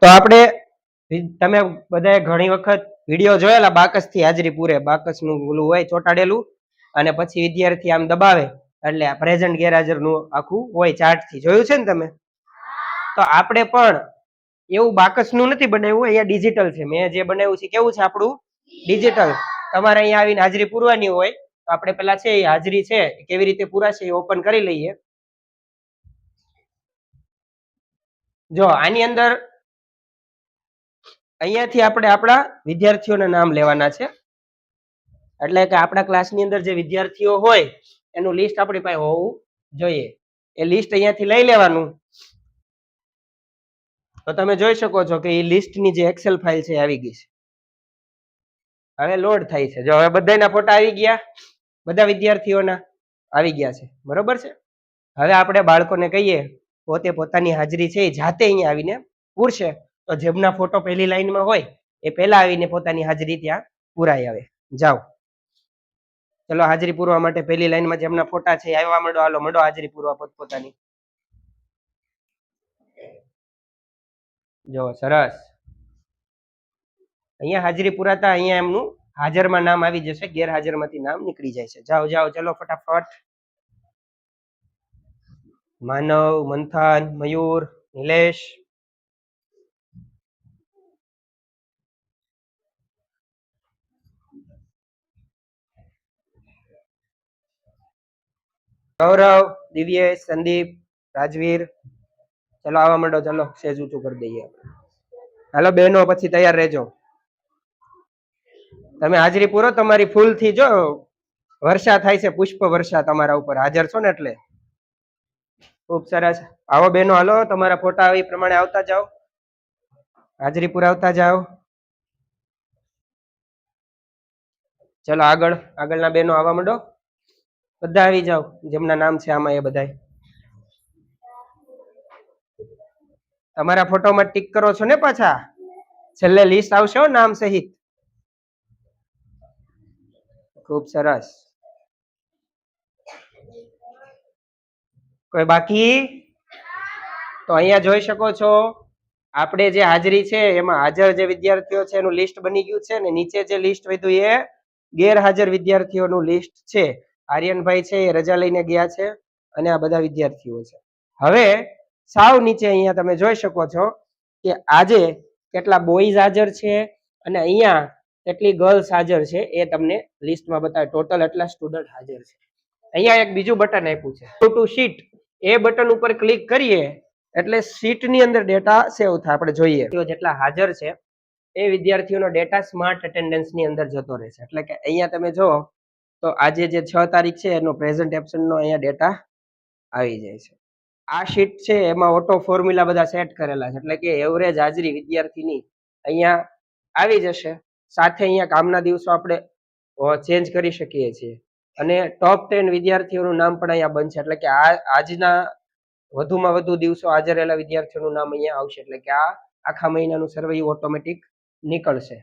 તો આપણે તમે બધાએ ઘણી વખત વિડીયો જોયેલા બાકસથી હાજરી પૂરે, બાકસનું ઓલું હોય ચોંટાડેલું અને પછી વિદ્યાર્થી આમ દબાવે એટલે આ પ્રેઝન્ટ ગેરહાજરનું આખું હોય ચાર્ટથી. જોયું છે ને તમે? તો આપણે પણ એવું બાકસનું નથી બનાવ્યું, અહીંયા ડિજિટલ છે. મેં જે બનાવ્યું છે કેવું છે આપણું? ડિજિટલ. તમારે અહીંયા આવીને હાજરી પૂરવાની હોય તો આપણે પેલા છે એ હાજરી છે કેવી રીતે પૂરાશે એ ઓપન કરી લઈએ. જો આની અંદર અહીંયાથી આપણે આપણા વિદ્યાર્થીઓના નામ લેવાના છે. એટલે કે આપણા ક્લાસની અંદર જે વિદ્યાર્થીઓ હોય એનું લિસ્ટ આપણી પાસે હોવું જોઈએ. એ લિસ્ટ અહીંયાથી લઈ લેવાનું. તો તમે જોઈ શકો છો કે એ લિસ્ટની જે એક્સેલ ફાઇલ છે આવી ગઈ છે. હવે લોડ થાય છે. જો હવે બધાના ફોટા આવી ગયા, બધા વિદ્યાર્થીઓના આવી ગયા છે. બરોબર છે? હવે આપણે બાળકોને કહીએ પોતે પોતાની હાજરી છે એ જાતે અહીંયા આવીને પૂરશે. તો જેમના ફોટો પહેલી લાઈનમાં હોય એ પહેલા આવીને પોતાની હાજરી ત્યાં પૂરાઈ આવે. જાઓ, ચલો હાજરી પૂરવા માટે પહેલી લાઈનમાં જેમના ફોટા છે આવવા માંડો. હાલો માંડો હાજરી પૂરવા પોતપોતાની. જો સરસ. અહીંયા હાજરી પુરાતા અહીંયા એમનું હાજરમાં નામ આવી જશે, ગેરહાજરમાંથી નામ નીકળી જાય છે. જાઓ જાઓ ચલો ફટાફટ. માનવ, મંથન, મયુર, નિલેશ, ગૌરવ, દિવ્યેશ, સંદીપ, રાજવીર, ચલો આવવા માંડો. ચલો સેજ ઊંચું કરી દઈએ. હાલો બહેનો પછી તૈયાર રહેજો. તમે હાજરી પૂરો તમારી ફૂલ થી. જો વર્ષા થાય છે, પુષ્પ વર્ષા તમારા ઉપર હાજર છો ને એટલે. ખૂબ સરસ. આવો બહેનો, હાલો તમારા ફોટા એ પ્રમાણે આવતા જાઓ, હાજરી પુરાવતા જાઓ. ચલો આગળ, આગળના બહેનો આવવા માંડો. બધા આવી જાઓ જેમના નામ છે આમાં એ બધા. તમારા ફોટોમાં ટીક કરો છો ને પાછા? છેલ્લે લિસ્ટ આવશે નામ સહિત. ખૂબ સરસ. કોઈ બાકી? તો અહીંયા જોઈ શકો છો આપણે જે હાજરી છે એમાં હાજર જે વિદ્યાર્થીઓ છે એનું લિસ્ટ બની ગયું છે ને નીચે જે લિસ્ટ વધ્યું એ ગેરહાજર વિદ્યાર્થીઓનું લિસ્ટ છે. આર્યનભાઈ છે એ રજા લઈને ગયા છે અને આ બધા વિદ્યાર્થીઓ છે. હવે સાવ નીચે અહીંયા તમે જોઈ શકો છો કે આજે કેટલા બોયઝ હાજર છે અને અહીંયા કેટલી ગર્લ્સ હાજર છે એ તમને લિસ્ટમાં બતાવે. ટોટલ એટલા સ્ટુડન્ટ હાજર છે. અહીંયા એક બીજું બટન આપ્યું છે ટુ શીટ. એ બટન ઉપર ક્લિક કરીએ એટલે શીટની અંદર ડેટા સેવ થાય. આપણે જોઈએ જેટલા હાજર છે એ વિદ્યાર્થીઓનો ડેટા સ્માર્ટ એટેન્ડન્સની અંદર જતો રહેશે. એટલે કે અહીંયા તમે જો તો આજે જે 6 તારીખ છે એનો પ્રેઝન્ટ એબ્સન્ટનો અહીંયા ડેટા આવી જાય છે. આ શીટ છે એમાં ઓટો ફોર્મ્યુલા બધા સેટ કરેલા છે. એટલે કે એવરેજ હાજરી વિદ્યાર્થીની અહીંયા આવી જશે. સાથે અહીંયા કામના દિવસો આપણે ચેન્જ કરી શકીએ છીએ અને ટોપ 10 વિદ્યાર્થીઓનું નામ પણ અહીંયા બનશે. એટલે કે આજના વધુમાં વધુ દિવસો હાજર રહેલા વિદ્યાર્થીઓનું નામ અહીંયા આવશે. એટલે કે આ આખા મહિનાનું સર્વે ઓટોમેટિક નીકળશે.